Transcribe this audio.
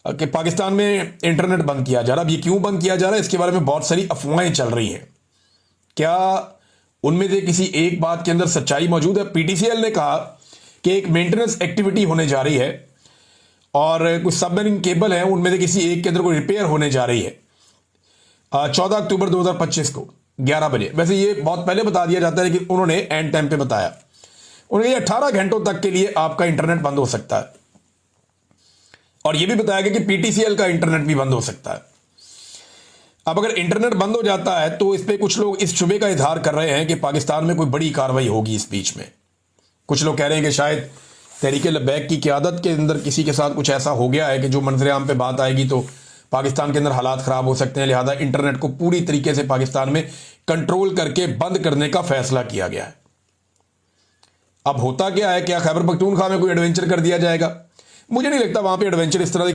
कि पाकिस्तान में इंटरनेट बंद किया जा रहा है। अब ये क्यों बंद किया जा रहा है, इसके बारे में बहुत सारी अफवाहें चल रही हैं। क्या उनमें से किसी एक बात के अंदर सच्चाई मौजूद है? पीटीसीएल ने कहा कि एक मेंटेनेंस एक्टिविटी होने जा रही है और कुछ सबमरीन केबल है, उनमें से किसी एक के अंदर कोई रिपेयर होने जा रही है 14 अक्टूबर 2025 को 11 बजे। वैसे ये बहुत पहले बता दिया जाता है, लेकिन उन्होंने एंड टाइम पे बताया। उन्होंने 18 घंटों तक के लिए आपका इंटरनेट बंद हो सकता है और यह भी बताया गया कि पीटीसीएल का इंटरनेट भी बंद हो सकता है। अब अगर इंटरनेट बंद हो जाता है तो इस पे कुछ लोग इस शुबे का इजहार कर रहे हैं कि पाकिस्तान में कोई बड़ी कार्रवाई होगी इस बीच में। कुछ लोग कह रहे हैं कि शायद तहरीक लब्बैक की क़यादत के अंदर किसी के साथ कुछ ऐसा हो गया है कि जो मंजर आम पे बात आएगी तो पाकिस्तान के अंदर हालात खराब हो सकते हैं, लिहाजा इंटरनेट को पूरी तरीके से पाकिस्तान में कंट्रोल करके बंद करने का फैसला किया गया है। अब होता क्या है, क्या खैबर पख्तूनख्वा में कोई एडवेंचर कर दिया जाएगा? मुझे नहीं लगता वहां पे एडवेंचर इस तरह